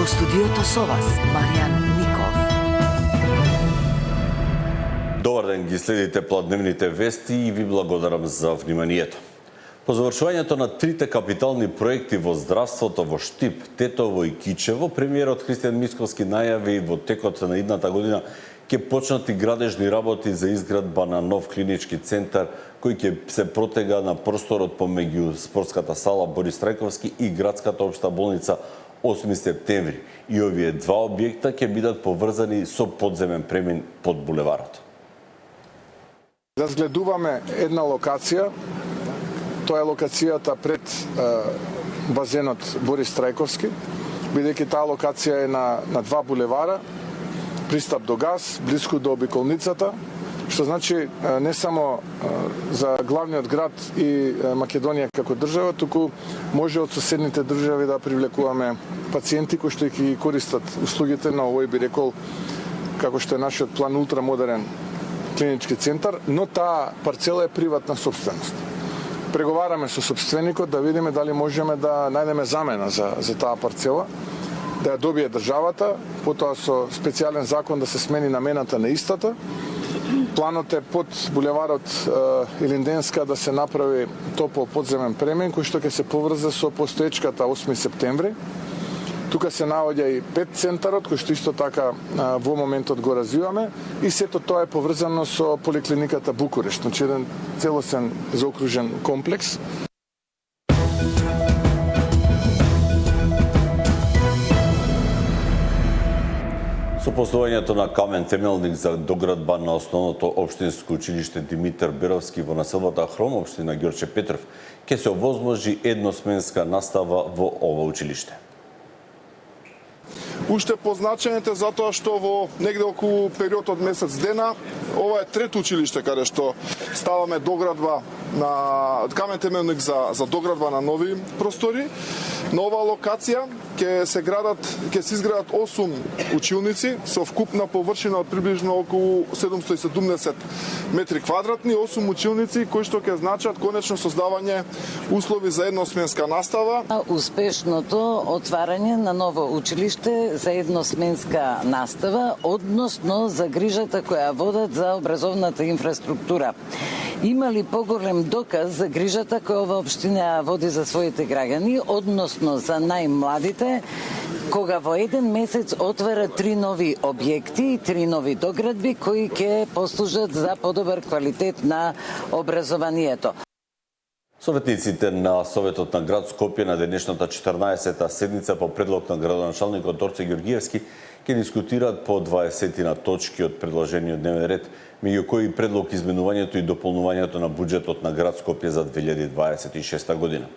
Во студиото со вас, Маријан Ников. Добар ден, ги следите пладневните вести и ви благодарам за вниманието. По завршувањето на трите капитални проекти во здравството во Штип, Тетово и Кичево, премиерот Христијан Мицковски најави во текот на идната година ќе почнат и градежни работи за изградба на нов клинички центар кој ќе се протега на просторот помеѓу спортската сала Борис Трајковски и градската општа болница 8 септември. И овие два објекта ќе бидат поврзани со подземен премин под булеварот. Разгледуваме една локација. Тоа е локацијата пред базенот Борис Трајковски, бидејќи таа локација е на два булевара, пристап до газ, близко до обиколницата, што значи не само за главниот град и Македонија како држава, туку може од соседните држави да привлекуваме пациенти кои што ќе ги користат услугите на овој, би рекол, како што е нашиот план, ултрамодерен клинички центар, но таа парцела е приватна собственост. Преговараме со собственикот да видиме дали можеме да најдеме замена за таа парцела, да ја добие државата, потоа со специјален закон да се смени намената на истата. Планот е под булеварот Илинденска да се направи топол подземен премин, кој што ќе се поврзе со постоечката 8 септември. Тука се наоѓа и ПЕТ центарот, кој што исто така во моментот го развиваме, и сето тоа е поврзано со поликлиниката Букурешт, значи еден целосен заокружен комплекс. Со постојањето на камен темелник за доградба на основното општинско училиште Димитар Беровски во населбата Хром, општина Ѓорче Петров, ќе се овозможи едносменска настава во ова училиште. Уште позначените затоа што во негде околу период од месец дена, ова е трето училиште каде што ставаме доградба на камен темелник за доградба на нови простори. На оваа локација ќе се изградат 8 училници со вкупна површина од приближно околу 770 метри квадратни, 8 училници кои што ќе значат конечно создавање услови за едносменска настава. Успешното отварање на ново училиште за едносменска настава, односно за грижата која водат за образовната инфраструктура. Има ли поголем доказ за грижата која ова општина води за своите граѓани, односно за најмладите, кога во еден месец отвара 3 нови објекти и 3 нови доградби кои ќе послужат за подобар квалитет на образованието. Советниците на Советот на град Скопје на денешната 14-та седница по предлог на градоначалникот Торце Ѓоргиевски ќе дискутираат по 20 точки од предложениот дневен ред, меѓу кои предлог изменувањето и дополнувањето на буџетот на град Скопје за 2026 година.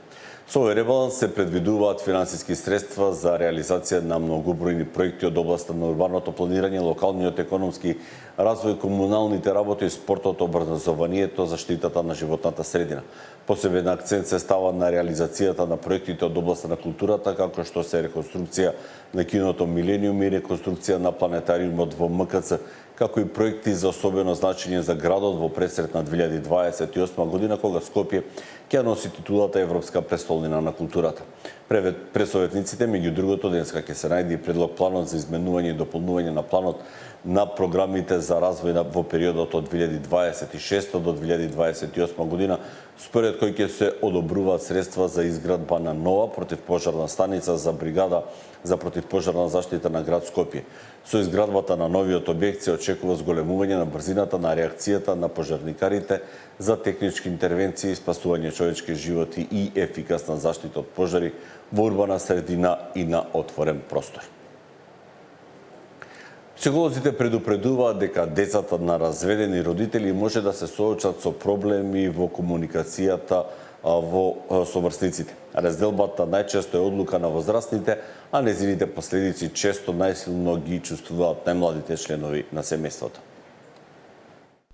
Со овој ребаланс се предвидуваат финансиски средства за реализација на многобројни проекти од областа на урбаното планирање, локалниот економски развој, комуналните работи, спортот, образованието, заштитата на животната средина. Посебен акцент се става на реализацијата на проектите од областа на културата, како што се реконструкција на киното Милениум и реконструкција на планетариумот во МКЦ, како и проекти за особено значење за градот во пресрет на 2028 година, кога Скопје ќе носи титулата Европска престолнина на културата. Пред советниците, меѓу другото, денеска ќе се најде и предлог планот за изменување и дополнување на планот на програмите за развој во периодот од 2026 до 2028 година, според кој ќе се одобруваат средства за изградба на нова противпожарна станица за бригада за противпожарна заштита на град Скопје. Со изградбата на новиот објект се очекува зголемување на брзината на реакцијата на пожарникарите за технички интервенции, спасување човечки животи и ефикасна заштита од пожари во урбана средина и на отворен простор. Психолозите предупредуваат дека децата на разведени родители може да се соочат со проблеми во комуникацијата со врсниците. Разделбата најчесто е одлука на возрастните, а незините последици често најсилно ги чувствуваат најмладите членови на семејството.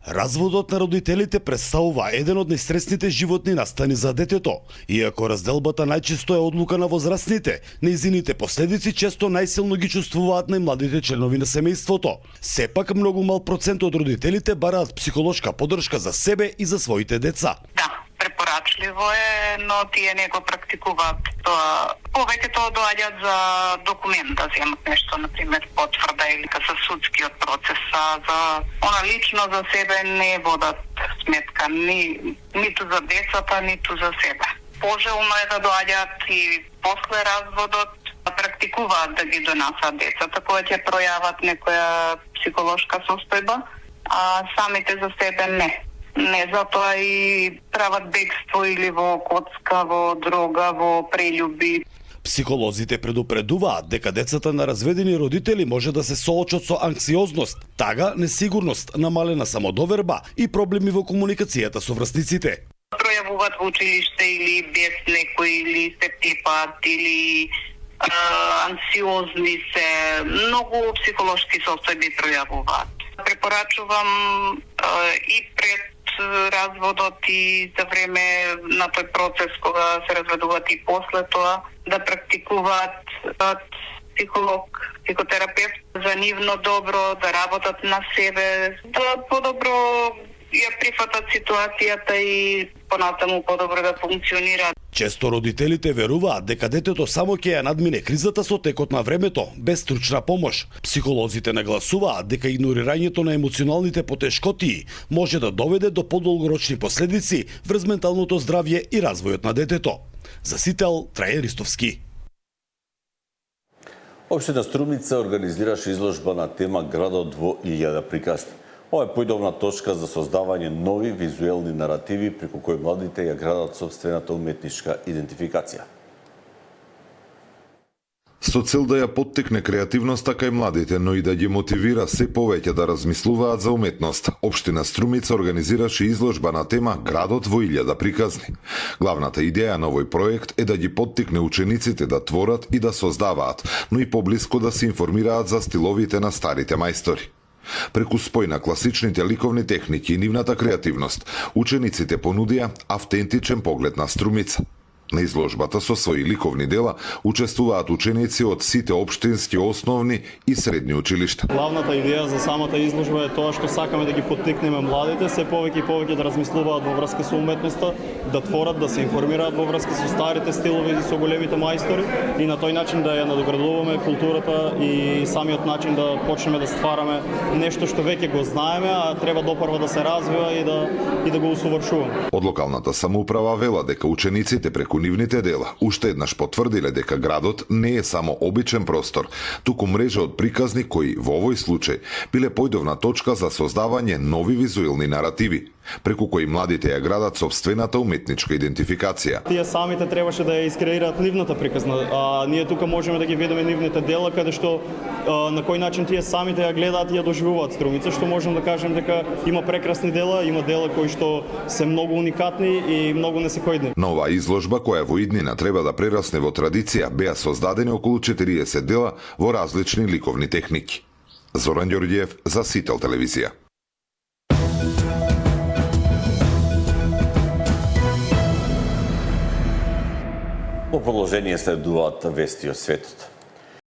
Разводот на родителите представува еден од најстресните животни настани за детето. Иако разделбата најчесто е одлука на возрастните, нејзините последици често најсилно ги чувствуваат најмладите членови на семејството. Сепак многу мал процент од родителите бараат психолошка поддршка за себе и за своите деца. Да, врачливо е, но тие не го практикуваат тоа. Повеќето доаѓаат за документ да земат нешто, например потврда или за судскиот процес, за она лично за себе не водат сметка ниту за децата, ниту за себе. Пожелно е да доаѓаат и после разводот да практикуваат да ги донасат децата, кога ќе пројават некоја психолошка состојба, а самите за себе не. Не, затоа и прават бегство или во коцка, во дрога, во прељуби. Психолозите предупредуваат дека децата на разведени родители може да се соочат со анксиозност, тага, несигурност, намалена самодоверба и проблеми во комуникацијата со врсниците. Пројавуваат во училиште или без некој, или се тепат, или анксиозни се, многу психолошки состојби пројавуваат. Препорачувам и пред разводот и за време на тој процес кога се разведуваат и после тоа да практикуваат психолог, психотерапевт за нивно добро, да работат на себе, да подобро ја прифатат ситуацијата и понатаму подобро да функционираат. Често родителите веруваат дека детето само ќе ја надмине кризата со текот на времето, без стручна помош. Психолозите нагласуваат дека игнорирањето на емоционалните потешкотии може да доведе до подолгорочни последици врз менталното здравје и развојот на детето. За Сител, Трајан Ристовски. Општина Струмица организираше изложба на тема Градот во 1000 приказни. Ова е појдовна точка за создавање нови визуелни наративи преку кои младите ја градат сопствената уметничка идентификација. Со цел да ја поттикне креативноста кај младите, но и да ги мотивира се повеќе да размислуваат за уметност, Општина Струмица организираше изложба на тема Градот во 1000 приказни. Главната идеја на овој проект е да ги поттикне учениците да творат и да создаваат, но и поблиско да се информираат за стиловите на старите мајстори. Преку спој на класичните ликовни техники и нивната креативност, учениците понудија автентичен поглед на Струмица. На изложбата со своји ликовни дела учествуваат ученици од сите општински основни и средни училишта. Главната идеја за самата изложба е тоа што сакаме да ги поттикнеме младите се повеќе и повеќе да размислуваат во врска со уметноста, да творат, да се информираат во врска со старите стилови и со големите мајстори и на тој начин да ја надоградуваме културата и самиот начин да почнеме да ствараме нешто што веќе го знаеме, а треба допрва да се развива и да го усовршуваме. Од локалната самоуправа вела дека учениците преку нивните дела уште еднаш потврдиле дека градот не е само обичен простор, туку мрежа од приказни кои во овој случај биле појдовна точка за создавање нови визуелни наративи, преку кои младите ја градат сопствената уметничка идентификација. Тие самите требаше да ја искреираат нивната приказна, а ние тука можеме да ги видиме нивните дела каде што на кој начин тие самите ја гледаат и ја доживуваат Струмица, што можем да кажем дека има прекрасни дела, има дела кои што се многу уникатни и многу несекојдни. На оваа изложба која во иднина треба да прерасне во традиција, беа создадени околу 40 дела во различни ликовни техники. Зоран Ѓорѓиев за Сител телевизија. По продолжение следуваат вести од светот.